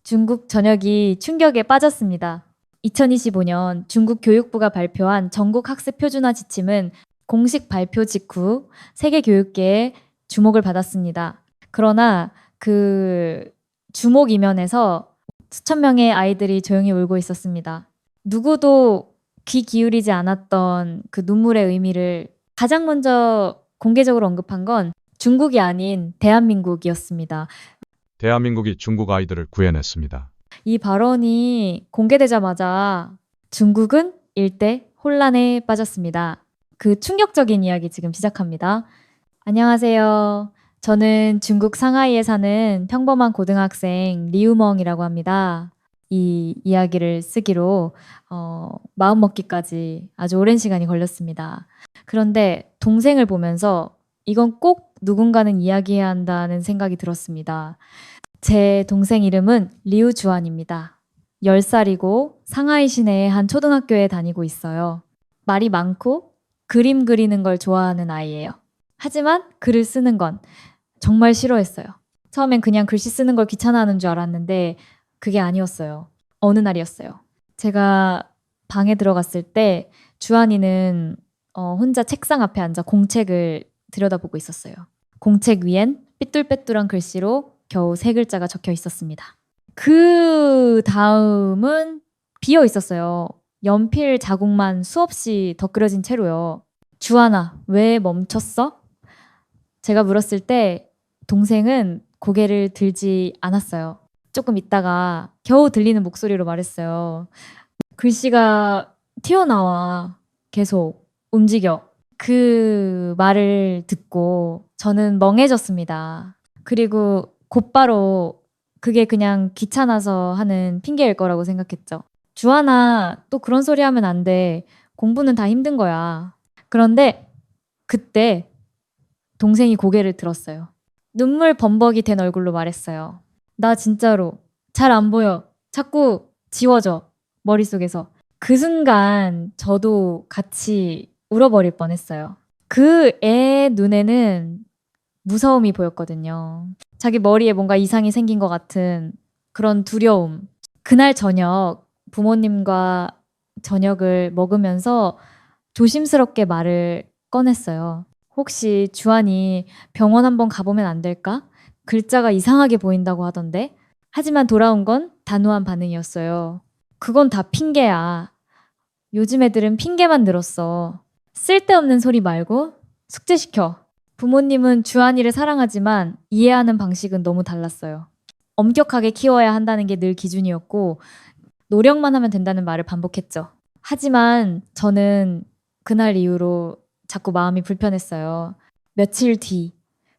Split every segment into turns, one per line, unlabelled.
중국 전역이 충격에 빠졌습니다. 2025년 중국 교육부가 발표한 전국 학습 표준화 지침은 공식 발표 직후 세계 교육계의 주목을 받았습니다. 그러나 그 주목 이면에서 수천 명의 아이들이 조용히 울고 있었습니다. 누구도 귀 기울이지 않았던 그 눈물의 의미를 가장 먼저 공개적으로 언급한 건 중국이 아닌 대한민국이었습니다.
대한민국이 중국 아이들을 구해냈습니다.
이 발언이 공개되자마자 중국은 일대 혼란에 빠졌습니다. 그 충격적인 이야기 지금 시작합니다. 안녕하세요. 저는 중국 상하이에 사는 평범한 고등학생 리우멍이라고 합니다. 이 이야기를 쓰기로 마음먹기까지 아주 오랜 시간이 걸렸습니다. 그런데 동생을 보면서 이건 꼭 누군가는 이야기해야 한다는 생각이 들었습니다. 제 동생 이름은 리우주안입니다. 10살이고 상하이 시내의 한 초등학교에 다니고 있어요. 말이 많고 그림 그리는 걸 좋아하는 아이예요. 하지만 글을 쓰는 건 정말 싫어했어요. 처음엔 그냥 글씨 쓰는 걸 귀찮아하는 줄 알았는데 그게 아니었어요. 어느 날이었어요. 제가 방에 들어갔을 때 주한이는 혼자 책상 앞에 앉아 공책을 들여다보고 있었어요. 공책 위엔 삐뚤빼뚤한 글씨로 겨우 3글자가 적혀 있었습니다. 그 다음은 비어 있었어요. 연필 자국만 수없이 덧그려진 채로요. 주한아, 왜 멈췄어? 제가 물었을 때 동생은 고개를 들지 않았어요. 조금 있다가 겨우 들리는 목소리로 말했어요. 글씨가 튀어나와. 계속 움직여. 그 말을 듣고 저는 멍해졌습니다. 그리고 곧바로 그게 그냥 귀찮아서 하는 핑계일 거라고 생각했죠. 주한아, 또 그런 소리 하면 안 돼. 공부는 다 힘든 거야. 그런데 그때 동생이 고개를 들었어요. 눈물 범벅이 된 얼굴로 말했어요. 나 진짜로 잘 안 보여. 자꾸 지워져. 머릿속에서. 그 순간 저도 같이 울어버릴 뻔했어요. 그 애 눈에는 무서움이 보였거든요. 자기 머리에 뭔가 이상이 생긴 것 같은 그런 두려움. 그날 저녁 부모님과 저녁을 먹으면서 조심스럽게 말을 꺼냈어요. 혹시 주한이 병원 한번 가보면 안 될까? 글자가 이상하게 보인다고 하던데? 하지만 돌아온 건 단호한 반응이었어요. 그건 다 핑계야. 요즘 애들은 핑계만 늘었어. 쓸데없는 소리 말고 숙제시켜. 부모님은 주한이를 사랑하지만 이해하는 방식은 너무 달랐어요. 엄격하게 키워야 한다는 게 늘 기준이었고 노력만 하면 된다는 말을 반복했죠. 하지만 저는 그날 이후로 자꾸 마음이 불편했어요. 며칠 뒤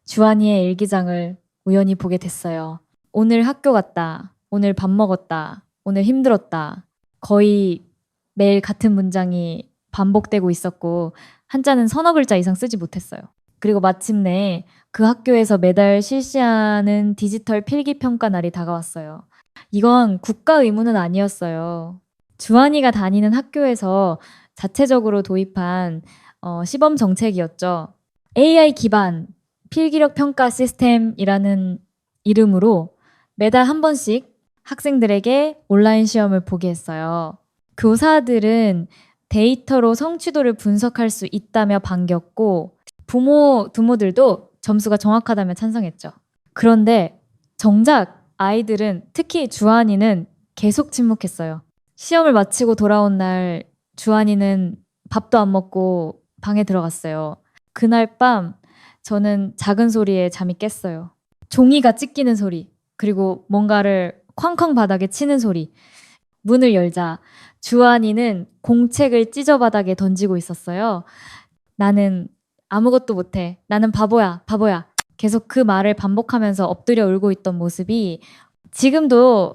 주한이의 일기장을 우연히 보게 됐어요. 오늘 학교 갔다. 오늘 밥 먹었다. 오늘 힘들었다. 거의 매일 같은 문장이 반복되고 있었고 한자는 서너 글자 이상 쓰지 못했어요. 그리고 마침내 그 학교에서 매달 실시하는 디지털 필기평가 날이 다가왔어요. 이건 국가 의무는 아니었어요. 주한이가 다니는 학교에서 자체적으로 도입한 시범 정책이었죠. AI 기반 필기력 평가 시스템이라는 이름으로 매달 한 번씩 학생들에게 온라인 시험을 보게 했어요. 교사들은 데이터로 성취도를 분석할 수 있다며 반겼고 부모들도 점수가 정확하다며 찬성했죠. 그런데 정작 아이들은 특히 주한이는 계속 침묵했어요. 시험을 마치고 돌아온 날 주한이는 밥도 안 먹고 방에 들어갔어요. 그날 밤 저는 작은 소리에 잠이 깼어요. 종이가 찢기는 소리, 그리고 뭔가를 쾅쾅 바닥에 치는 소리. 문을 열자 주한이는 공책을 찢어 바닥에 던지고 있었어요. 나는 아무것도 못해. 나는 바보야, 바보야. 계속 그 말을 반복하면서 엎드려 울고 있던 모습이 지금도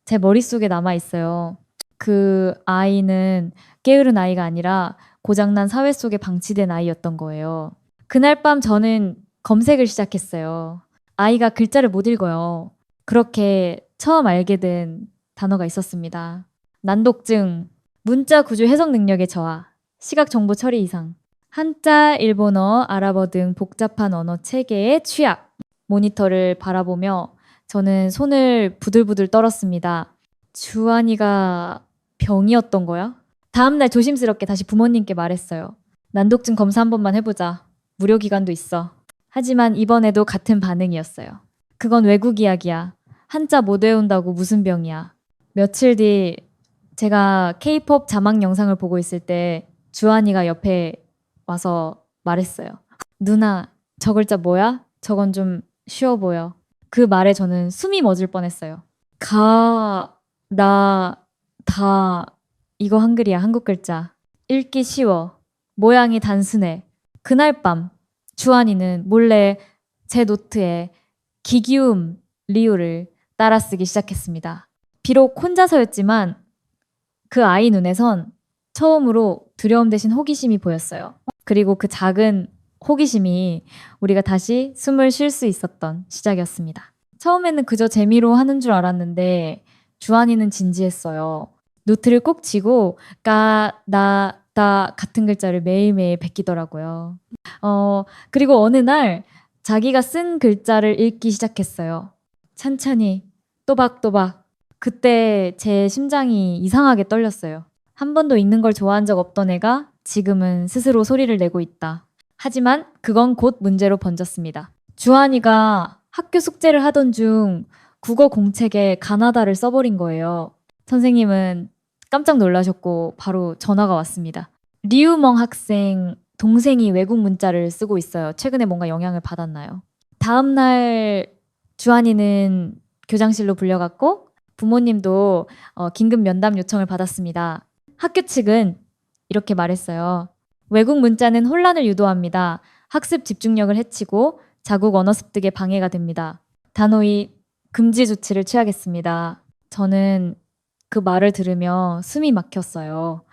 제 머릿속에 남아있어요. 그 아이는 게으른 아이가 아니라 고장난 사회 속에 방치된 아이였던 거예요. 그날 밤 저는 검색을 시작했어요. 아이가 글자를 못 읽어요. 그렇게 처음 알게 된 단어가 있었습니다. 난독증, 문자 구조 해석 능력의 저하, 시각 정보 처리 이상, 한자, 일본어, 아랍어 등 복잡한 언어 체계의 취약. 모니터를 바라보며 저는 손을 부들부들 떨었습니다. 주한이가 병이었던 거야? 다음날 조심스럽게 다시 부모님께 말했어요. 난독증 검사 한 번만 해보자. 무료 기간도 있어. 하지만 이번에도 같은 반응이었어요. 그건 외국 이야기야. 한자 못 외운다고 무슨 병이야. 며칠 뒤 제가 K-pop 자막 영상을 보고 있을 때 주한이가 옆에 와서 말했어요. 누나, 저 글자 뭐야? 저건 좀 쉬워 보여. 그 말에 저는 숨이 멎을 뻔했어요. 가, 나, 다. 이거 한글이야, 한국 글자. 읽기 쉬워. 모양이 단순해. 그날 밤 주한이는 몰래 제 노트에 기기음 리우를 따라 쓰기 시작했습니다. 비록 혼자서였지만 그 아이 눈에선 처음으로 두려움 대신 호기심이 보였어요. 그리고 그 작은 호기심이 우리가 다시 숨을 쉴 수 있었던 시작이었습니다. 처음에는 그저 재미로 하는 줄 알았는데 주한이는 진지했어요. 노트를 꼭 쥐고 까, 나, 다 같은 글자를 매일매일 베끼더라고요. 그리고 어느 날 자기가 쓴 글자를 읽기 시작했어요. 찬찬히, 또박또박. 그때 제 심장이 이상하게 떨렸어요. 한 번도 읽는 걸 좋아한 적 없던 애가 지금은 스스로 소리를 내고 있다. 하지만 그건 곧 문제로 번졌습니다. 주한이가 학교 숙제를 하던 중 국어 공책에 가나다를 써버린 거예요. 선생님은 깜짝 놀라셨고 바로 전화가 왔습니다. 리우멍 학생 동생이 외국 문자를 쓰고 있어요. 최근에 뭔가 영향을 받았나요? 다음날 주한이는 교장실로 불려갔고 부모님도 긴급 면담 요청을 받았습니다. 학교 측은 이렇게 말했어요. 외국 문자는 혼란을 유도합니다. 학습 집중력을 해치고 자국 언어 습득에 방해가 됩니다. 단호히 금지 조치를 취하겠습니다. 저는 그 말을 들으며 숨이 막혔어요.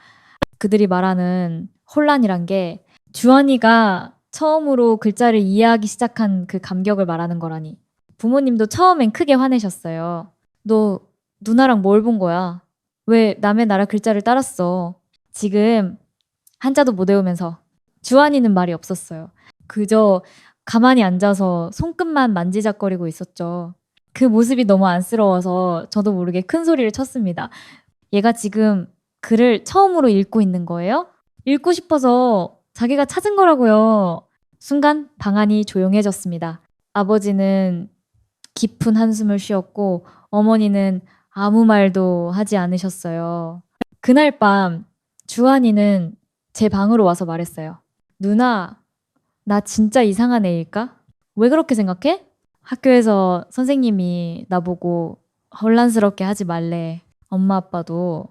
그들이 말하는 혼란이란 게 주한이가 처음으로 글자를 이해하기 시작한 그 감격을 말하는 거라니. 부모님도 처음엔 크게 화내셨어요. 너 누나랑 뭘 본 거야? 왜 남의 나라 글자를 따랐어? 지금 한자도 못 외우면서. 주한이는 말이 없었어요. 그저 가만히 앉아서 손끝만 만지작거리고 있었죠. 그 모습이 너무 안쓰러워서 저도 모르게 큰 소리를 쳤습니다. 얘가 지금 글을 처음으로 읽고 있는 거예요? 읽고 싶어서 자기가 찾은 거라고요. 순간 방 안이 조용해졌습니다. 아버지는 깊은 한숨을 쉬었고 어머니는 아무 말도 하지 않으셨어요. 그날 밤 주한이는 제 방으로 와서 말했어요. 누나, 나 진짜 이상한 애일까? 왜 그렇게 생각해? 학교에서 선생님이 나보고 혼란스럽게 하지 말래. 엄마 아빠도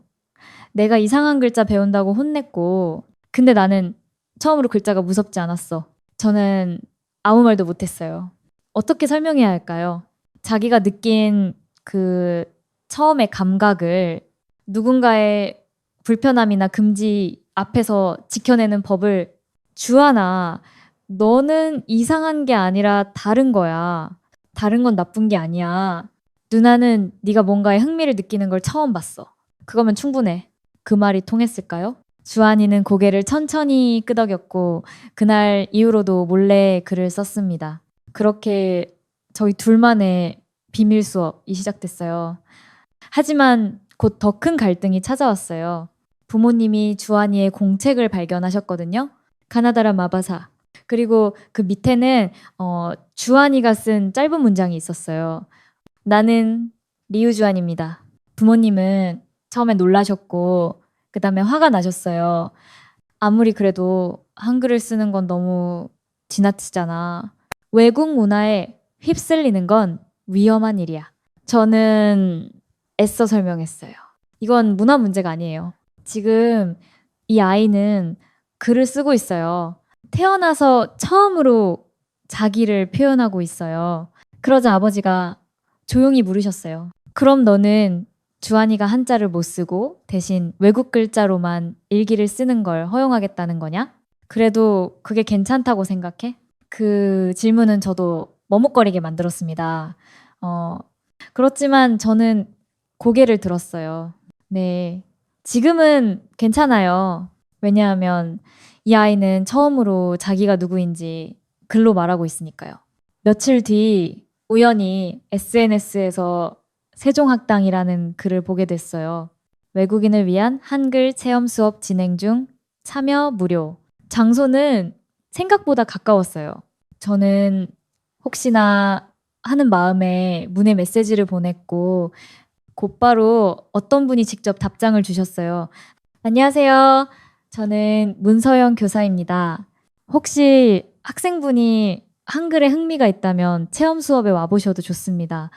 내가 이상한 글자 배운다고 혼냈고 근데 나는 처음으로 글자가 무섭지 않았어. 저는 아무 말도 못했어요. 어떻게 설명해야 할까요? 자기가 느낀 그 처음의 감각을 누군가의 불편함이나 금지 앞에서 지켜내는 법을 주하나 너는 이상한 게 아니라 다른 거야. 다른 건 나쁜 게 아니야. 누나는 네가 뭔가에 흥미를 느끼는 걸 처음 봤어. 그거면 충분해. 그 말이 통했을까요? 주한이는 고개를 천천히 끄덕였고 그날 이후로도 몰래 글을 썼습니다. 그렇게 저희 둘만의 비밀 수업이 시작됐어요. 하지만 곧 더 큰 갈등이 찾아왔어요. 부모님이 주한이의 공책을 발견하셨거든요. 가나다라 마바사. 그리고 그 밑에는 주한이가 쓴 짧은 문장이 있었어요. 나는 리우주한입니다. 부모님은 처음에 놀라셨고 그 다음에 화가 나셨어요. 아무리 그래도 한글을 쓰는 건 너무 지나치잖아. 외국 문화에 휩쓸리는 건 위험한 일이야. 저는 애써 설명했어요. 이건 문화 문제가 아니에요. 지금 이 아이는 글을 쓰고 있어요. 태어나서 처음으로 자기를 표현하고 있어요. 그러자 아버지가 조용히 물으셨어요. 그럼 너는 주한이가 한자를 못 쓰고 대신 외국 글자로만 일기를 쓰는 걸 허용하겠다는 거냐? 그래도 그게 괜찮다고 생각해? 그 질문은 저도 머뭇거리게 만들었습니다. 그렇지만 저는 고개를 들었어요. 네. 지금은 괜찮아요. 왜냐하면 이 아이는 처음으로 자기가 누구인지 글로 말하고 있으니까요. 며칠 뒤 우연히 SNS에서 세종학당이라는 글을 보게 됐어요. 외국인을 위한 한글 체험 수업 진행 중 참여 무료. 장소는 생각보다 가까웠어요. 저는 혹시나 하는 마음에 문에 메시지를 보냈고 곧바로 어떤 분이 직접 답장을 주셨어요. 안녕하세요. 저는 문서영 교사입니다. 혹시 학생분이 한글에 흥미가 있다면 체험 수업에 와보셔도 좋습니다.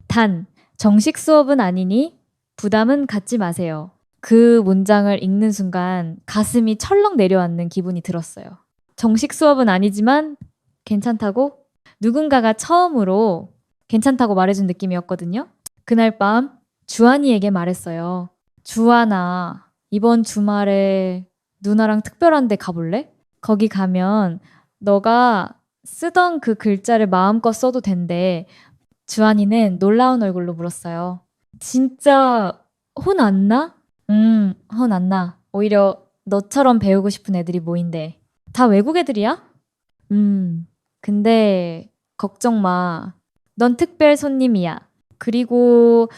단, 정식 수업은 아니니 부담은 갖지 마세요. 그 문장을 읽는 순간 가슴이 철렁 내려앉는 기분이 들었어요. 정식 수업은 아니지만 괜찮다고 누군가가 처음으로 괜찮다고 말해준 느낌이었거든요. 그날 밤 주한이에게 말했어요. 주한아, 이번 주말에 누나랑 특별한 데 가볼래? 거기 가면 너가 쓰던 그 글자를 마음껏 써도 된대. 주한이는 놀라운 얼굴로 물었어요. 진짜 혼 안 나? 혼 안 나. 오히려 너처럼 배우고 싶은 애들이 모인대. 다 외국 애들이야? 근데 걱정 마. 넌 특별 손님이야. 그리고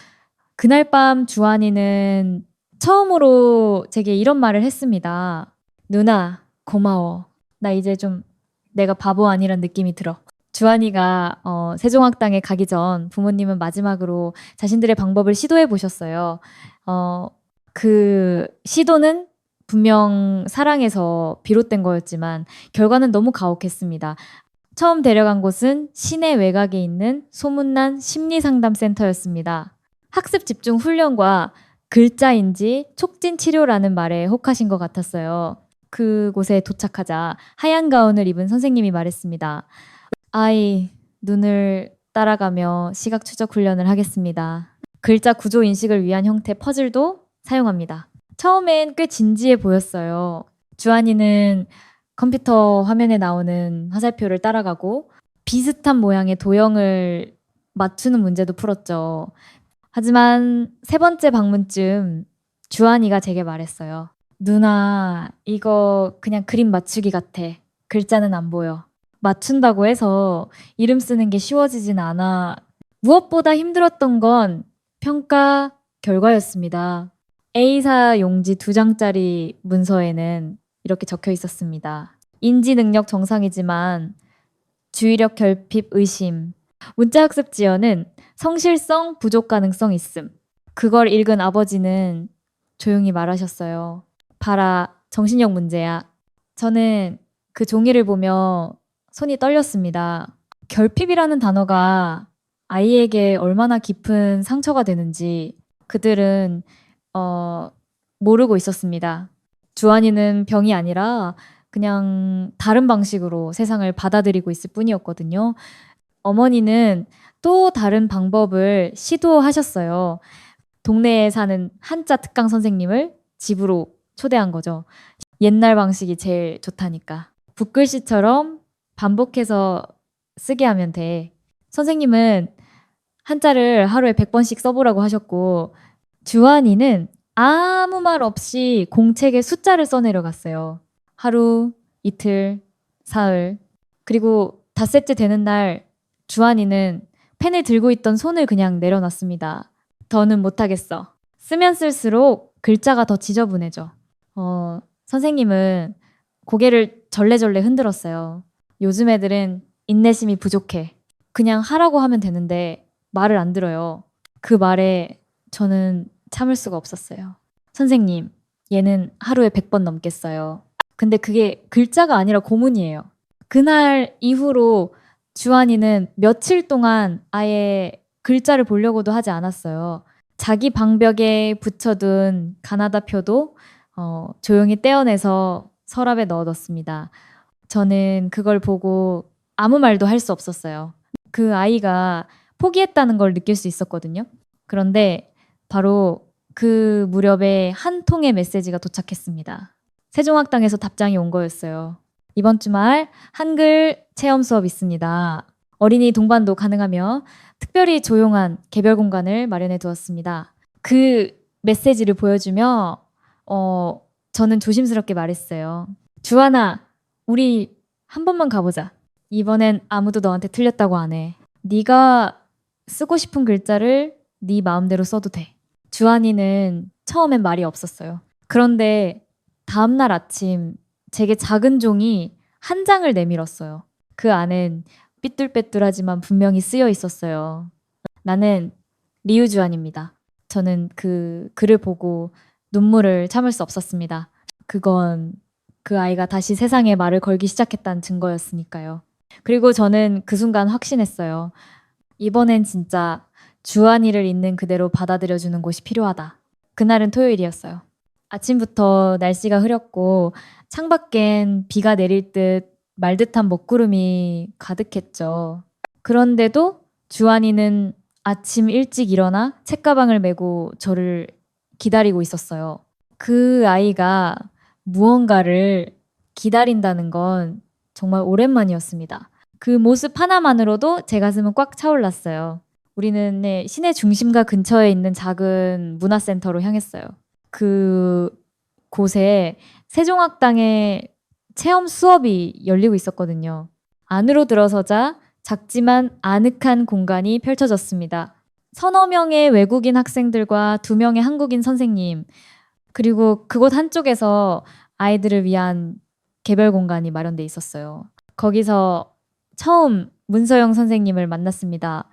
그날 밤 주한이는 처음으로 제게 이런 말을 했습니다. 누나, 고마워. 나 이제 좀 내가 바보 아니란 느낌이 들어. 주한이가 세종학당에 가기 전 부모님은 마지막으로 자신들의 방법을 시도해 보셨어요. 그 시도는 분명 사랑에서 비롯된 거였지만 결과는 너무 가혹했습니다. 처음 데려간 곳은 시내 외곽에 있는 소문난 심리상담센터였습니다. 학습 집중 훈련과 글자인지 촉진 치료라는 말에 혹하신 것 같았어요. 그곳에 도착하자 하얀 가운을 입은 선생님이 말했습니다. 아이, 눈을 따라가며 시각 추적 훈련을 하겠습니다. 글자 구조 인식을 위한 형태 퍼즐도 사용합니다. 처음엔 꽤 진지해 보였어요. 주한이는 컴퓨터 화면에 나오는 화살표를 따라가고 비슷한 모양의 도형을 맞추는 문제도 풀었죠. 하지만 세 번째 방문쯤 주한이가 제게 말했어요. 누나, 이거 그냥 그림 맞추기 같아. 글자는 안 보여. 맞춘다고 해서 이름 쓰는 게 쉬워지진 않아. 무엇보다 힘들었던 건 평가 결과였습니다. A사 용지 2장짜리 문서에는 이렇게 적혀 있었습니다. 인지 능력 정상이지만 주의력 결핍 의심. 문자학습 지연은 성실성 부족 가능성 있음. 그걸 읽은 아버지는 조용히 말하셨어요. 봐라, 정신력 문제야. 저는 그 종이를 보며 손이 떨렸습니다. 결핍이라는 단어가 아이에게 얼마나 깊은 상처가 되는지 그들은 모르고 있었습니다. 주한이는 병이 아니라 그냥 다른 방식으로 세상을 받아들이고 있을 뿐이었거든요. 어머니는 또 다른 방법을 시도하셨어요. 동네에 사는 한자 특강 선생님을 집으로 초대한 거죠. 옛날 방식이 제일 좋다니까. 붓글씨처럼 반복해서 쓰게 하면 돼. 선생님은 한자를 하루에 100번씩 써보라고 하셨고 주한이는 아무 말 없이 공책에 숫자를 써내려갔어요. 하루, 이틀, 사흘. 그리고 닷새째 되는 날 주한이는 펜을 들고 있던 손을 그냥 내려놨습니다. 더는 못하겠어. 쓰면 쓸수록 글자가 더 지저분해져. 선생님은 고개를 절레절레 흔들었어요. 요즘 애들은 인내심이 부족해. 그냥 하라고 하면 되는데 말을 안 들어요. 그 말에 저는 참을 수가 없었어요. 선생님, 얘는 하루에 100번 넘겠어요. 근데 그게 글자가 아니라 고문이에요. 그날 이후로 주한이는 며칠 동안 아예 글자를 보려고도 하지 않았어요. 자기 방벽에 붙여둔 가나다 표도 조용히 떼어내서 서랍에 넣어뒀습니다. 저는 그걸 보고 아무 말도 할 수 없었어요. 그 아이가 포기했다는 걸 느낄 수 있었거든요. 그런데 바로 그 무렵에 한 통의 메시지가 도착했습니다. 세종학당에서 답장이 온 거였어요. 이번 주말 한글 체험 수업 있습니다. 어린이 동반도 가능하며 특별히 조용한 개별 공간을 마련해 두었습니다. 그 메시지를 보여주며 저는 조심스럽게 말했어요. 주한아, 우리 한 번만 가보자. 이번엔 아무도 너한테 틀렸다고 안 해. 네가 쓰고 싶은 글자를 네 마음대로 써도 돼. 주한이는 처음엔 말이 없었어요. 그런데 다음날 아침 제게 작은 종이 한 장을 내밀었어요. 그 안엔 삐뚤빼뚤하지만 분명히 쓰여 있었어요. 나는 리우주안입니다. 저는 그 글을 보고 눈물을 참을 수 없었습니다. 그건 그 아이가 다시 세상에 말을 걸기 시작했다는 증거였으니까요. 그리고 저는 그 순간 확신했어요. 이번엔 진짜 주한이를 있는 그대로 받아들여주는 곳이 필요하다. 그날은 토요일이었어요. 아침부터 날씨가 흐렸고 창밖엔 비가 내릴 듯 말듯한 먹구름이 가득했죠. 그런데도 주한이는 아침 일찍 일어나 책가방을 메고 저를 기다리고 있었어요. 그 아이가 무언가를 기다린다는 건 정말 오랜만이었습니다. 그 모습 하나만으로도 제 가슴은 꽉 차올랐어요. 우리는 시내 중심가 근처에 있는 작은 문화센터로 향했어요. 그 곳에 세종학당의 체험 수업이 열리고 있었거든요. 안으로 들어서자 작지만 아늑한 공간이 펼쳐졌습니다. 서너 명의 외국인 학생들과 2명의 한국인 선생님, 그리고 그곳 한쪽에서 아이들을 위한 개별 공간이 마련돼 있었어요. 거기서 처음 문서영 선생님을 만났습니다.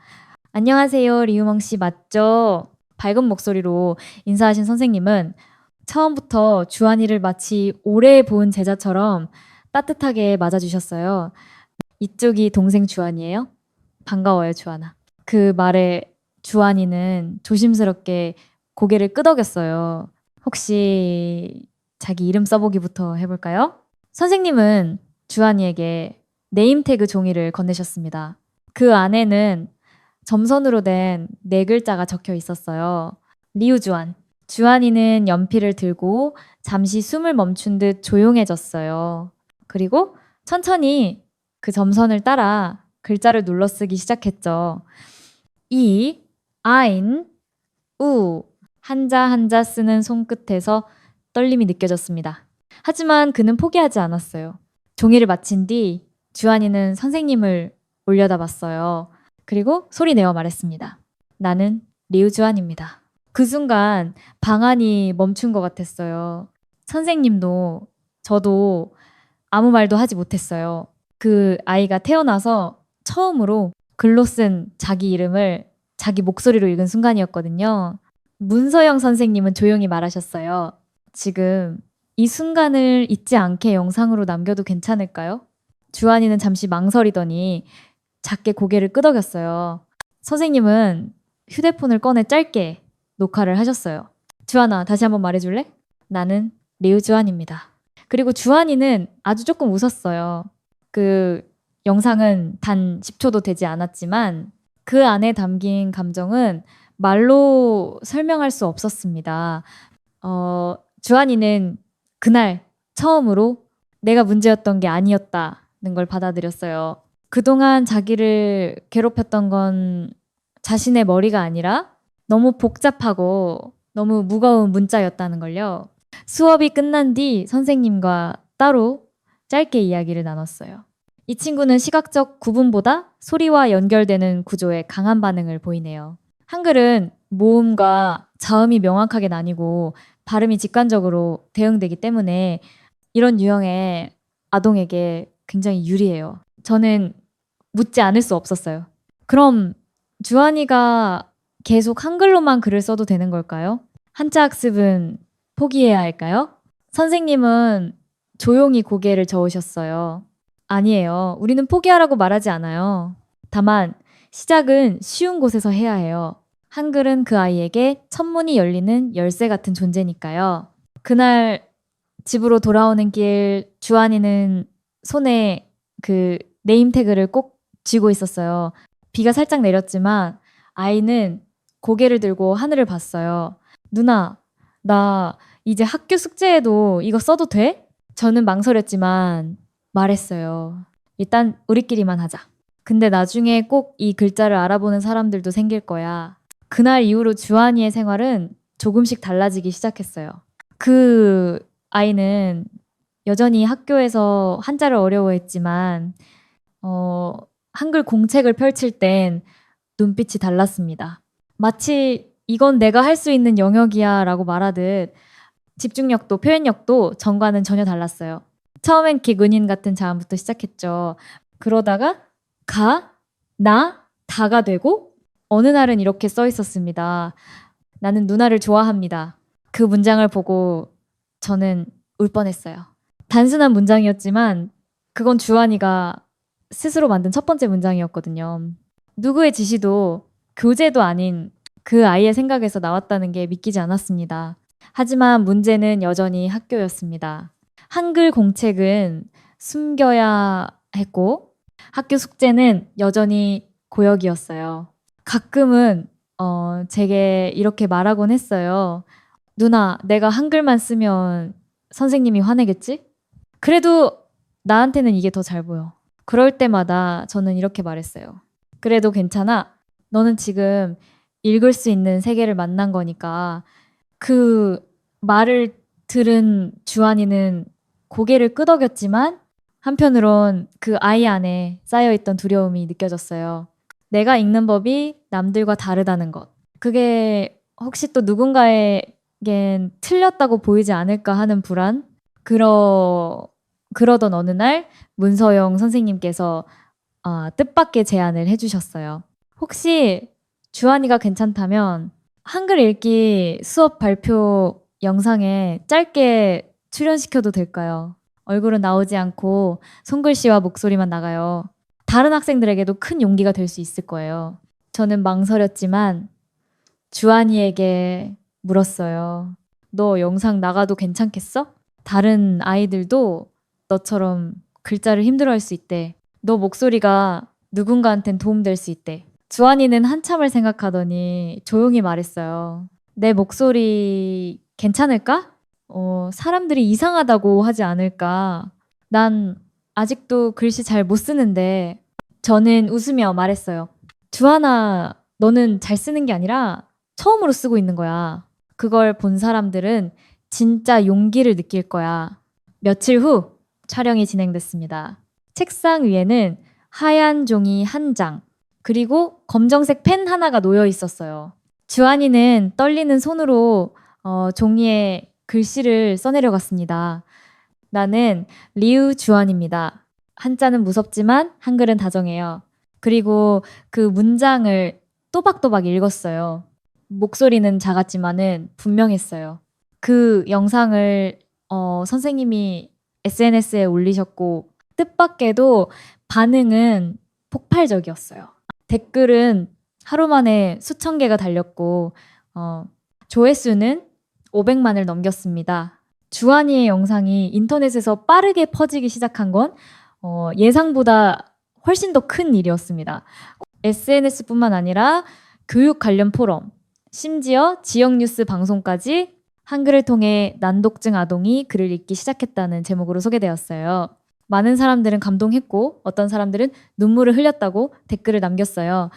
안녕하세요, 리우멍 씨 맞죠? 밝은 목소리로 인사하신 선생님은 처음부터 주한이를 마치 오래 본 제자처럼 따뜻하게 맞아주셨어요. 이쪽이 동생 주한이에요? 반가워요, 주한아. 그 말에 주한이는 조심스럽게 고개를 끄덕였어요. 혹시 자기 이름 써보기부터 해볼까요? 선생님은 주한이에게 네임태그 종이를 건네셨습니다. 그 안에는 점선으로 된 4글자가 적혀 있었어요. 리우주한. 주한이는 연필을 들고 잠시 숨을 멈춘 듯 조용해졌어요. 그리고 천천히 그 점선을 따라 글자를 눌러 쓰기 시작했죠. 이, 아인, 우 한자 한자 쓰는 손끝에서 떨림이 느껴졌습니다. 하지만 그는 포기하지 않았어요. 종이를 마친 뒤 주한이는 선생님을 올려다봤어요. 그리고 소리 내어 말했습니다. 나는 리우주한입니다. 그 순간 방안이 멈춘 것 같았어요. 선생님도 저도 아무 말도 하지 못했어요. 그 아이가 태어나서 처음으로 글로 쓴 자기 이름을 자기 목소리로 읽은 순간이었거든요. 문서영 선생님은 조용히 말하셨어요. 지금 이 순간을 잊지 않게 영상으로 남겨도 괜찮을까요? 주한이는 잠시 망설이더니 작게 고개를 끄덕였어요. 선생님은 휴대폰을 꺼내 짧게 녹화를 하셨어요. 주한아, 다시 한번 말해줄래? 나는 리우주한입니다. 그리고 주한이는 아주 조금 웃었어요. 그 영상은 단 10초도 되지 않았지만 그 안에 담긴 감정은 말로 설명할 수 없었습니다. 주한이는 그날 처음으로 내가 문제였던 게 아니었다는 걸 받아들였어요. 그동안 자기를 괴롭혔던 건 자신의 머리가 아니라 너무 복잡하고 너무 무거운 문자였다는 걸요. 수업이 끝난 뒤 선생님과 따로 짧게 이야기를 나눴어요. 이 친구는 시각적 구분보다 소리와 연결되는 구조에 강한 반응을 보이네요. 한글은 모음과 자음이 명확하게 나뉘고 발음이 직관적으로 대응되기 때문에 이런 유형의 아동에게 굉장히 유리해요. 저는 묻지 않을 수 없었어요. 그럼 주한이가 계속 한글로만 글을 써도 되는 걸까요? 한자 학습은 포기해야 할까요? 선생님은 조용히 고개를 저으셨어요. 아니에요. 우리는 포기하라고 말하지 않아요. 다만 시작은 쉬운 곳에서 해야 해요. 한글은 그 아이에게 천문이 열리는 열쇠 같은 존재니까요. 그날 집으로 돌아오는 길 주한이는 손에 그 네임태그를 꼭 쥐고 있었어요. 비가 살짝 내렸지만 아이는 고개를 들고 하늘을 봤어요. 누나, 나 이제 학교 숙제에도 이거 써도 돼? 저는 망설였지만 말했어요. 일단 우리끼리만 하자. 근데 나중에 꼭 이 글자를 알아보는 사람들도 생길 거야. 그날 이후로 주한이의 생활은 조금씩 달라지기 시작했어요. 그 아이는 여전히 학교에서 한자를 어려워했지만 한글 공책을 펼칠 땐 눈빛이 달랐습니다. 마치 이건 내가 할 수 있는 영역이야 라고 말하듯 집중력도 표현력도 전과는 전혀 달랐어요. 처음엔 기근인 같은 자음부터 시작했죠. 그러다가 가, 나, 다가 되고 어느 날은 이렇게 써 있었습니다. 나는 누나를 좋아합니다. 그 문장을 보고 저는 울 뻔했어요. 단순한 문장이었지만 그건 주한이가 스스로 만든 첫 번째 문장이었거든요. 누구의 지시도 교재도 아닌 그 아이의 생각에서 나왔다는 게 믿기지 않았습니다. 하지만 문제는 여전히 학교였습니다. 한글 공책은 숨겨야 했고 학교 숙제는 여전히 고역이었어요. 가끔은 제게 이렇게 말하곤 했어요. 누나, 내가 한글만 쓰면 선생님이 화내겠지? 그래도 나한테는 이게 더 잘 보여. 그럴 때마다 저는 이렇게 말했어요. 그래도 괜찮아. 너는 지금 읽을 수 있는 세계를 만난 거니까. 그 말을 들은 주한이는 고개를 끄덕였지만 한편으론 그 아이 안에 쌓여있던 두려움이 느껴졌어요. 내가 읽는 법이 남들과 다르다는 것. 그게 혹시 또 누군가에겐 틀렸다고 보이지 않을까 하는 불안? 그러던 어느 날 문서영 선생님께서 뜻밖의 제안을 해주셨어요. 혹시 주한이가 괜찮다면 한글 읽기 수업 발표 영상에 짧게 출연시켜도 될까요? 얼굴은 나오지 않고 손글씨와 목소리만 나가요. 다른 학생들에게도 큰 용기가 될 수 있을 거예요. 저는 망설였지만 주한이에게 물었어요. 너 영상 나가도 괜찮겠어? 다른 아이들도 너처럼 글자를 힘들어할 수 있대. 너 목소리가 누군가한텐 도움될 수 있대. 주한이는 한참을 생각하더니 조용히 말했어요. 내 목소리 괜찮을까? 사람들이 이상하다고 하지 않을까? 난 아직도 글씨 잘 못 쓰는데. 저는 웃으며 말했어요. 주한아, 너는 잘 쓰는 게 아니라 처음으로 쓰고 있는 거야. 그걸 본 사람들은 진짜 용기를 느낄 거야. 며칠 후 촬영이 진행됐습니다. 책상 위에는 하얀 종이 한 장, 그리고 검정색 펜 하나가 놓여 있었어요. 주한이는 떨리는 손으로 종이에 글씨를 써내려갔습니다. 나는 리우 주한입니다. 한자는 무섭지만 한글은 다정해요. 그리고 그 문장을 또박또박 읽었어요. 목소리는 작았지만은 분명했어요. 그 영상을 선생님이 SNS에 올리셨고 뜻밖에도 반응은 폭발적이었어요. 댓글은 하루 만에 수천 개가 달렸고 조회수는 500만을 넘겼습니다. 주한이의 영상이 인터넷에서 빠르게 퍼지기 시작한 건 예상보다 훨씬 더 큰 일이었습니다. SNS뿐만 아니라 교육 관련 포럼, 심지어 지역 뉴스 방송까지 한글을 통해 난독증 아동이 글을 읽기 시작했다는 제목으로 소개되었어요. 많은 사람들은 감동했고 어떤 사람들은 눈물을 흘렸다고 댓글을 남겼어요.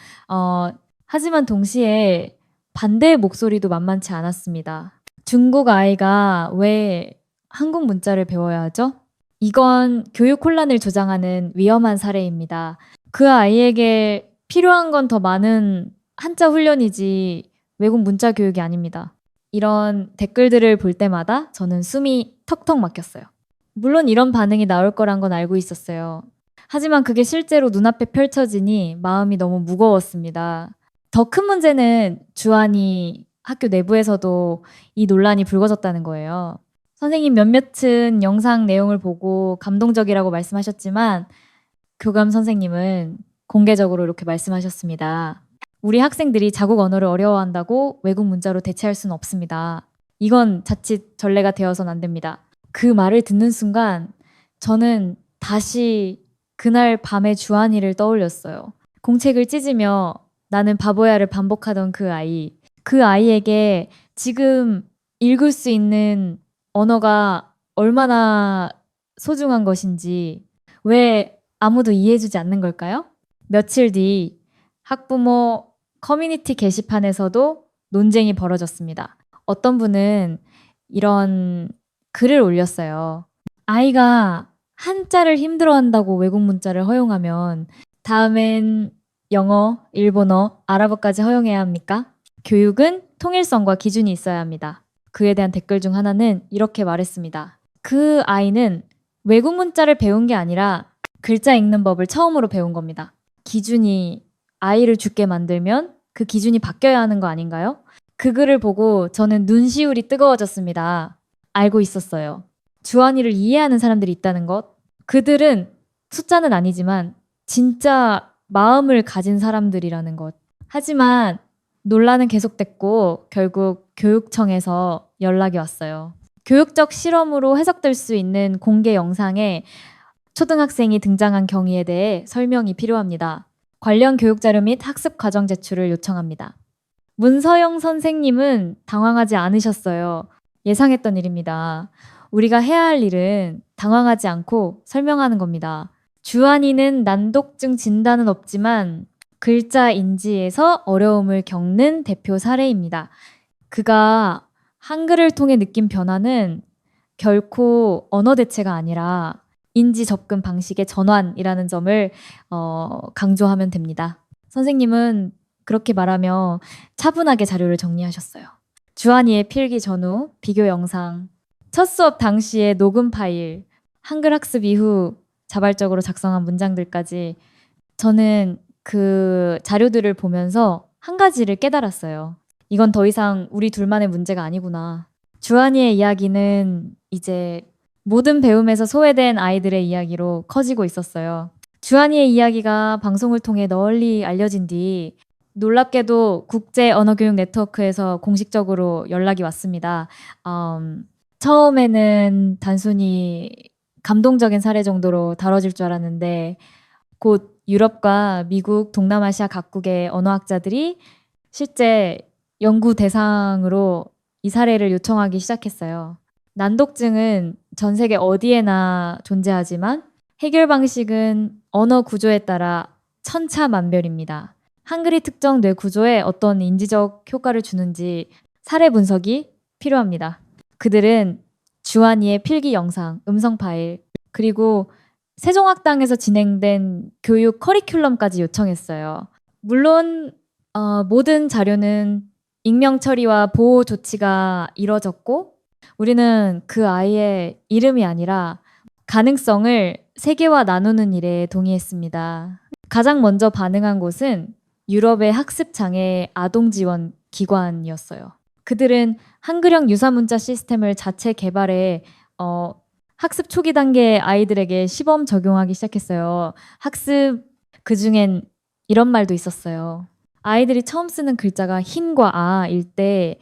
하지만 동시에 반대의 목소리도 만만치 않았습니다. 중국 아이가 왜 한국 문자를 배워야 하죠? 이건 교육 혼란을 조장하는 위험한 사례입니다. 그 아이에게 필요한 건 더 많은 한자 훈련이지 외국 문자 교육이 아닙니다. 이런 댓글들을 볼 때마다 저는 숨이 턱턱 막혔어요. 물론 이런 반응이 나올 거란 건 알고 있었어요. 하지만 그게 실제로 눈앞에 펼쳐지니 마음이 너무 무거웠습니다. 더 큰 문제는 주한이 학교 내부에서도 이 논란이 불거졌다는 거예요. 선생님 몇몇은 영상 내용을 보고 감동적이라고 말씀하셨지만 교감 선생님은 공개적으로 이렇게 말씀하셨습니다. 우리 학생들이 자국 언어를 어려워한다고 외국 문자로 대체할 수는 없습니다. 이건 자칫 전례가 되어서는 안 됩니다. 그 말을 듣는 순간 저는 다시 그날 밤의 주한이를 떠올렸어요. 공책을 찢으며 나는 바보야를 반복하던 그 아이에게 지금 읽을 수 있는 언어가 얼마나 소중한 것인지 왜 아무도 이해해주지 않는 걸까요? 며칠 뒤 학부모 커뮤니티 게시판에서도 논쟁이 벌어졌습니다. 어떤 분은 이런 글을 올렸어요. 아이가 한자를 힘들어한다고 외국 문자를 허용하면 다음엔 영어, 일본어, 아랍어까지 허용해야 합니까? 교육은 통일성과 기준이 있어야 합니다. 그에 대한 댓글 중 하나는 이렇게 말했습니다. 그 아이는 외국 문자를 배운 게 아니라 글자 읽는 법을 처음으로 배운 겁니다. 기준이 아이를 죽게 만들면 그 기준이 바뀌어야 하는 거 아닌가요? 그 글을 보고 저는 눈시울이 뜨거워졌습니다. 알고 있었어요. 주한이를 이해하는 사람들이 있다는 것. 그들은 숫자는 아니지만 진짜 마음을 가진 사람들이라는 것. 하지만 논란은 계속됐고 결국 교육청에서 연락이 왔어요. 교육적 실험으로 해석될 수 있는 공개 영상에 초등학생이 등장한 경위에 대해 설명이 필요합니다. 관련 교육 자료 및 학습 과정 제출을 요청합니다. 문서영 선생님은 당황하지 않으셨어요. 예상했던 일입니다. 우리가 해야 할 일은 당황하지 않고 설명하는 겁니다. 주한이는 난독증 진단은 없지만 글자 인지에서 어려움을 겪는 대표 사례입니다. 그가 한글을 통해 느낀 변화는 결코 언어 대체가 아니라 인지 접근 방식의 전환이라는 점을 강조하면 됩니다. 선생님은 그렇게 말하며 차분하게 자료를 정리하셨어요. 주한이의 필기 전후, 비교 영상, 첫 수업 당시의 녹음 파일, 한글 학습 이후 자발적으로 작성한 문장들까지 저는 그 자료들을 보면서 한 가지를 깨달았어요. 이건 더 이상 우리 둘만의 문제가 아니구나. 주한이의 이야기는 이제 모든 배움에서 소외된 아이들의 이야기로 커지고 있었어요. 주한이의 이야기가 방송을 통해 널리 알려진 뒤 놀랍게도 국제 언어교육 네트워크에서 공식적으로 연락이 왔습니다. 처음에는 단순히 감동적인 사례 정도로 다뤄질 줄 알았는데 곧 유럽과 미국, 동남아시아 각국의 언어학자들이 실제 연구 대상으로 이 사례를 요청하기 시작했어요. 난독증은 전 세계 어디에나 존재하지만 해결 방식은 언어 구조에 따라 천차만별입니다. 한글이 특정 뇌 구조에 어떤 인지적 효과를 주는지 사례 분석이 필요합니다. 그들은 주한이의 필기 영상, 음성 파일, 그리고 세종학당에서 진행된 교육 커리큘럼까지 요청했어요. 물론 모든 자료는 익명 처리와 보호 조치가 이뤄졌고 우리는 그 아이의 이름이 아니라 가능성을 세계와 나누는 일에 동의했습니다. 가장 먼저 반응한 곳은 유럽의 학습장애 아동지원 기관이었어요. 그들은 한글형 유사문자 시스템을 자체 개발해 학습 초기 단계 아이들에게 시범 적용하기 시작했어요. 학습 그중엔 이런 말도 있었어요. 아이들이 처음 쓰는 글자가 흰과 아일 때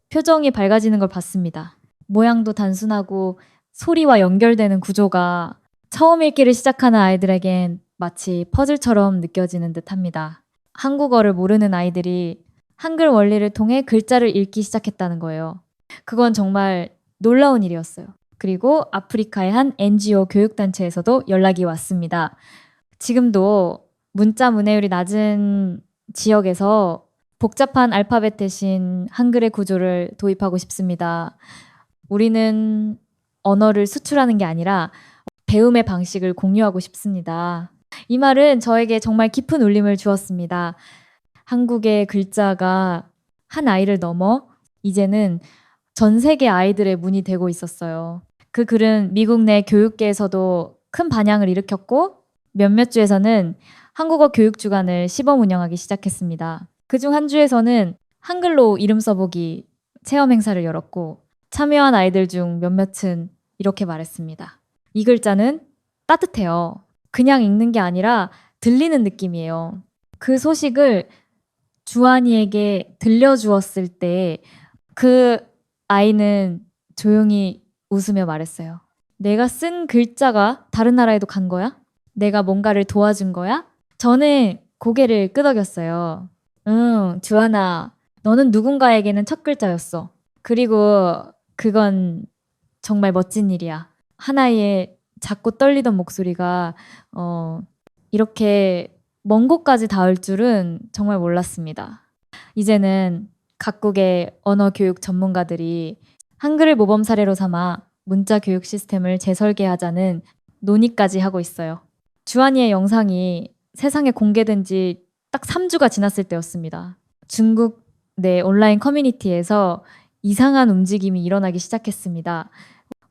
표정이 밝아지는 걸 봤습니다. 모양도 단순하고 소리와 연결되는 구조가 처음 읽기를 시작하는 아이들에겐 마치 퍼즐처럼 느껴지는 듯합니다. 한국어를 모르는 아이들이 한글 원리를 통해 글자를 읽기 시작했다는 거예요. 그건 정말 놀라운 일이었어요. 그리고 아프리카의 한 NGO 교육단체에서도 연락이 왔습니다. 지금도 문자 문해율이 낮은 지역에서 복잡한 알파벳 대신 한글의 구조를 도입하고 싶습니다. 우리는 언어를 수출하는 게 아니라 배움의 방식을 공유하고 싶습니다. 이 말은 저에게 정말 깊은 울림을 주었습니다. 한국의 글자가 한 아이를 넘어 이제는 전 세계 아이들의 문이 되고 있었어요. 그 글은 미국 내 교육계에서도 큰 반향을 일으켰고 몇몇 주에서는 한국어 교육 주간을 시범 운영하기 시작했습니다. 그중 한 주에서는 한글로 이름 써보기 체험 행사를 열었고 참여한 아이들 중 몇몇은 이렇게 말했습니다. 이 글자는 따뜻해요. 그냥 읽는 게 아니라 들리는 느낌이에요. 그 소식을 주한이에게 들려주었을 때 그 아이는 조용히 웃으며 말했어요. 내가 쓴 글자가 다른 나라에도 간 거야? 내가 뭔가를 도와준 거야? 저는 고개를 끄덕였어요. 응, 주한아, 너는 누군가에게는 첫 글자였어. 그리고 그건 정말 멋진 일이야. 하나의 작고 떨리던 목소리가 이렇게 먼 곳까지 닿을 줄은 정말 몰랐습니다. 이제는 각국의 언어 교육 전문가들이 한글을 모범 사례로 삼아 문자 교육 시스템을 재설계하자는 논의까지 하고 있어요. 주한이의 영상이 세상에 공개된 지 딱 3주가 지났을 때였습니다. 중국 내 온라인 커뮤니티에서 이상한 움직임이 일어나기 시작했습니다.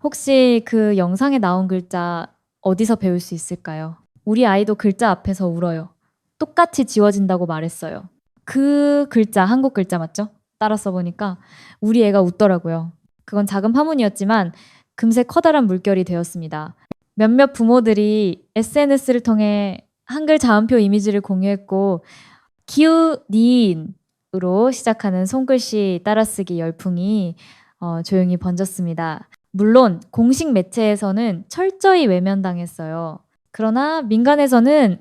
혹시 그 영상에 나온 글자 어디서 배울 수 있을까요? 우리 아이도 글자 앞에서 울어요. 똑같이 지워진다고 말했어요. 그 글자, 한국 글자 맞죠? 따라 써보니까 우리 애가 웃더라고요. 그건 작은 파문이었지만 금세 커다란 물결이 되었습니다. 몇몇 부모들이 SNS를 통해 한글 자음표 이미지를 공유했고 기우 니인으로 시작하는 손글씨 따라쓰기 열풍이 조용히 번졌습니다. 물론 공식 매체에서는 철저히 외면당했어요. 그러나 민간에서는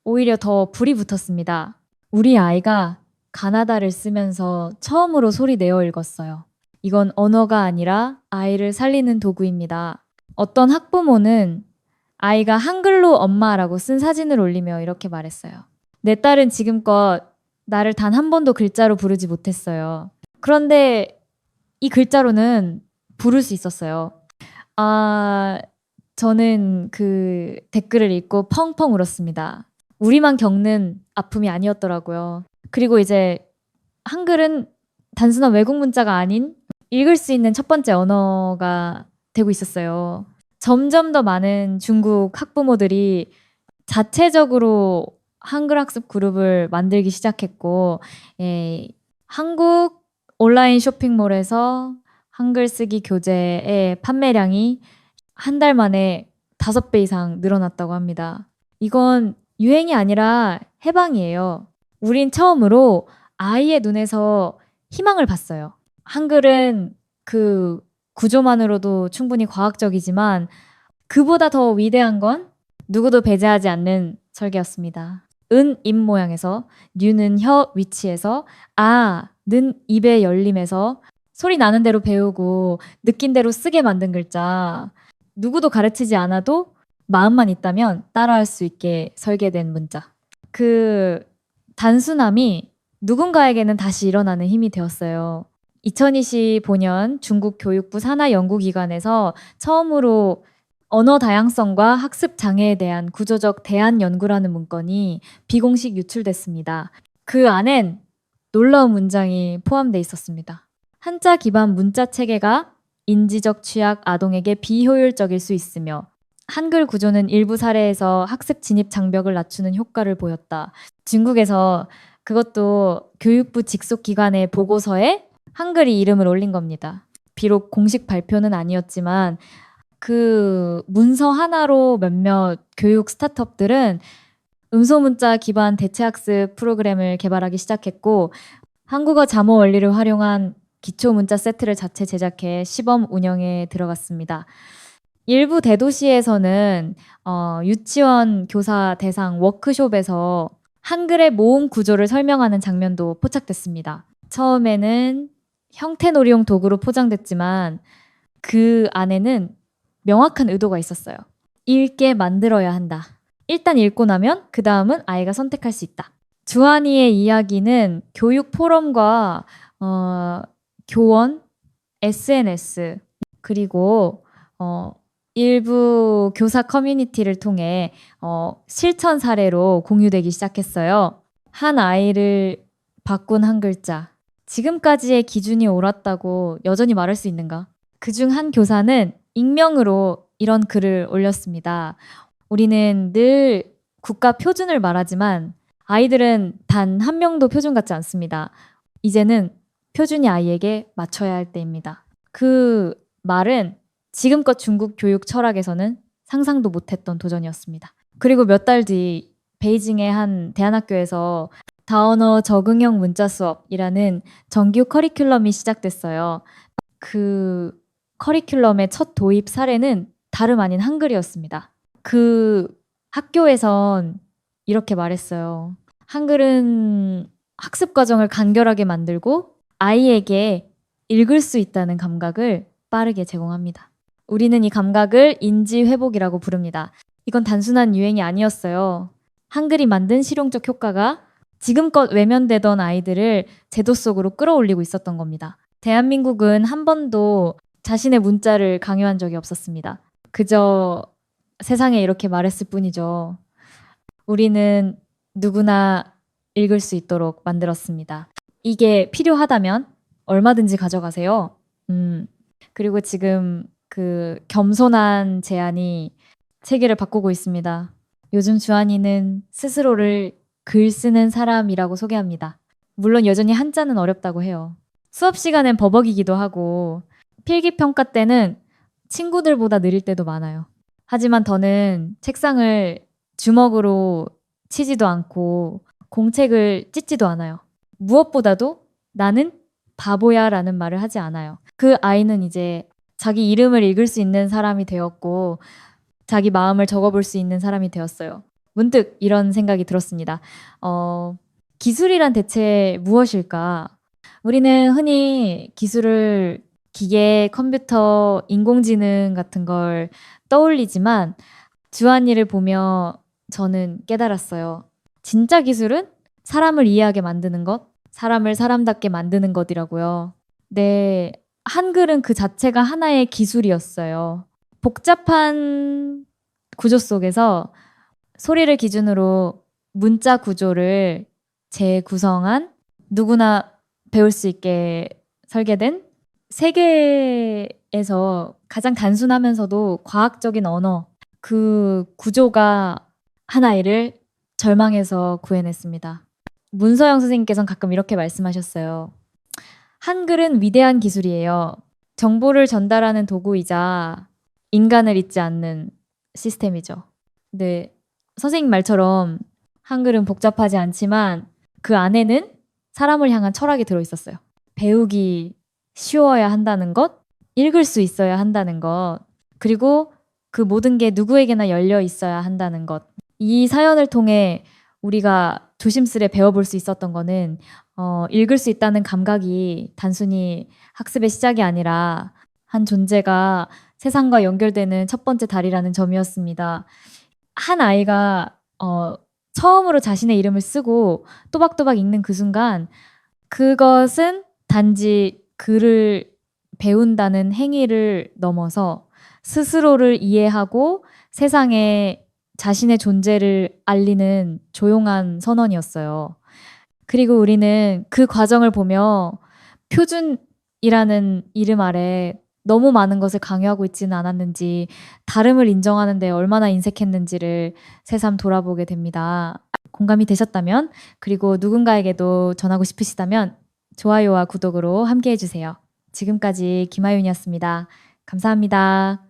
오히려 더 불이 붙었습니다. 우리 아이가 가나다를 쓰면서 처음으로 소리 내어 읽었어요. 이건 언어가 아니라 아이를 살리는 도구입니다. 어떤 학부모는 아이가 한글로 엄마라고 쓴 사진을 올리며 이렇게 말했어요. 내 딸은 지금껏 나를 단 한 번도 글자로 부르지 못했어요. 그런데 이 글자로는 부를 수 있었어요. 저는 그 댓글을 읽고 펑펑 울었습니다. 우리만 겪는 아픔이 아니었더라고요. 그리고 이제 한글은 단순한 외국 문자가 아닌 읽을 수 있는 첫 번째 언어가 되고 있었어요. 점점 더 많은 중국 학부모들이 자체적으로 한글 학습 그룹을 만들기 시작했고, 한국 온라인 쇼핑몰에서 한글 쓰기 교재의 판매량이 한 달 만에 5배 이상 늘어났다고 합니다. 이건 유행이 아니라 해방이에요. 우린 처음으로 아이의 눈에서 희망을 봤어요. 한글은 그 구조만으로도 충분히 과학적이지만 그보다 더 위대한 건 누구도 배제하지 않는 설계였습니다. 은 입 모양에서, 뉴는 혀 위치에서, 는 입의 열림에서 소리 나는 대로 배우고 느낀 대로 쓰게 만든 글자. 누구도 가르치지 않아도 마음만 있다면 따라할 수 있게 설계된 문자. 그 단순함이 누군가에게는 다시 일어나는 힘이 되었어요. 2025년 중국 교육부 산하연구기관에서 처음으로 언어 다양성과 학습 장애에 대한 구조적 대안 연구라는 문건이 비공식 유출됐습니다. 그 안엔 놀라운 문장이 포함되어 있었습니다. 한자 기반 문자 체계가 인지적 취약 아동에게 비효율적일 수 있으며 한글 구조는 일부 사례에서 학습 진입 장벽을 낮추는 효과를 보였다. 중국에서 그것도 교육부 직속 기관의 보고서에 한글이 이름을 올린 겁니다. 비록 공식 발표는 아니었지만 그 문서 하나로 몇몇 교육 스타트업들은 음소문자 기반 대체학습 프로그램을 개발하기 시작했고 한국어 잠오 원리를 활용한 기초 문자 세트를 자체 제작해 시범 운영에 들어갔습니다. 일부 대도시에서는 유치원 교사 대상 워크숍에서 한글의 모음 구조를 설명하는 장면도 포착됐습니다. 처음에는 형태놀이용 도구로 포장됐지만 그 안에는 명확한 의도가 있었어요. 읽게 만들어야 한다. 일단 읽고 나면 그 다음은 아이가 선택할 수 있다. 주한이의 이야기는 교육 포럼과 교원, SNS 그리고 일부 교사 커뮤니티를 통해 실천 사례로 공유되기 시작했어요. 한 아이를 바꾼 한 글자. 지금까지의 기준이 옳았다고 여전히 말할 수 있는가? 그중 한 교사는 익명으로 이런 글을 올렸습니다. 우리는 늘 국가 표준을 말하지만 아이들은 단 한 명도 표준 같지 않습니다. 이제는 표준이 아이에게 맞춰야 할 때입니다. 그 말은 지금껏 중국 교육 철학에서는 상상도 못했던 도전이었습니다. 그리고 몇 달 뒤 베이징의 한 대안학교에서 다언어 적응형 문자 수업이라는 정규 커리큘럼이 시작됐어요. 그 커리큘럼의 첫 도입 사례는 다름 아닌 한글이었습니다. 그 학교에선 이렇게 말했어요. 한글은 학습 과정을 간결하게 만들고 아이에게 읽을 수 있다는 감각을 빠르게 제공합니다. 우리는 이 감각을 인지 회복이라고 부릅니다. 이건 단순한 유행이 아니었어요. 한글이 만든 실용적 효과가 지금껏 외면되던 아이들을 제도 속으로 끌어올리고 있었던 겁니다. 대한민국은 한 번도 자신의 문자를 강요한 적이 없었습니다. 그저 세상에 이렇게 말했을 뿐이죠. 우리는 누구나 읽을 수 있도록 만들었습니다. 이게 필요하다면 얼마든지 가져가세요. 그리고 지금 그 겸손한 제안이 세계를 바꾸고 있습니다. 요즘 주한이는 스스로를 글 쓰는 사람이라고 소개합니다. 물론 여전히 한자는 어렵다고 해요. 수업 시간엔 버벅이기도 하고 필기평가 때는 친구들보다 느릴 때도 많아요. 하지만 더는 책상을 주먹으로 치지도 않고 공책을 찢지도 않아요. 무엇보다도 나는 바보야 라는 말을 하지 않아요. 그 아이는 이제 자기 이름을 읽을 수 있는 사람이 되었고 자기 마음을 적어볼 수 있는 사람이 되었어요. 문득 이런 생각이 들었습니다. 기술이란 대체 무엇일까? 우리는 흔히 기술을 기계, 컴퓨터, 인공지능 같은 걸 떠올리지만 주한이를 보며 저는 깨달았어요. 진짜 기술은 사람을 이해하게 만드는 것, 사람을 사람답게 만드는 것이라고요. 네, 한글은 그 자체가 하나의 기술이었어요. 복잡한 구조 속에서 소리를 기준으로 문자 구조를 재구성한 누구나 배울 수 있게 설계된 세계에서 가장 단순하면서도 과학적인 언어, 그 구조가 한 아이를 절망에서 구해냈습니다. 문서영 선생님께서는 가끔 이렇게 말씀하셨어요. 한글은 위대한 기술이에요. 정보를 전달하는 도구이자 인간을 잊지 않는 시스템이죠. 네, 선생님 말처럼 한글은 복잡하지 않지만 그 안에는 사람을 향한 철학이 들어있었어요. 배우기 쉬워야 한다는 것, 읽을 수 있어야 한다는 것, 그리고 그 모든 게 누구에게나 열려 있어야 한다는 것. 이 사연을 통해 우리가 조심스레 배워볼 수 있었던 거는 읽을 수 있다는 감각이 단순히 학습의 시작이 아니라 한 존재가 세상과 연결되는 첫 번째 다리라는 점이었습니다. 한 아이가 처음으로 자신의 이름을 쓰고 또박또박 읽는 그 순간 그것은 단지 글을 배운다는 행위를 넘어서 스스로를 이해하고 세상에 자신의 존재를 알리는 조용한 선언이었어요. 그리고 우리는 그 과정을 보며 표준이라는 이름 아래 너무 많은 것을 강요하고 있지는 않았는지, 다름을 인정하는 데 얼마나 인색했는지를 새삼 돌아보게 됩니다. 공감이 되셨다면, 그리고 누군가에게도 전하고 싶으시다면 좋아요와 구독으로 함께 해주세요. 지금까지 김아윤이었습니다. 감사합니다.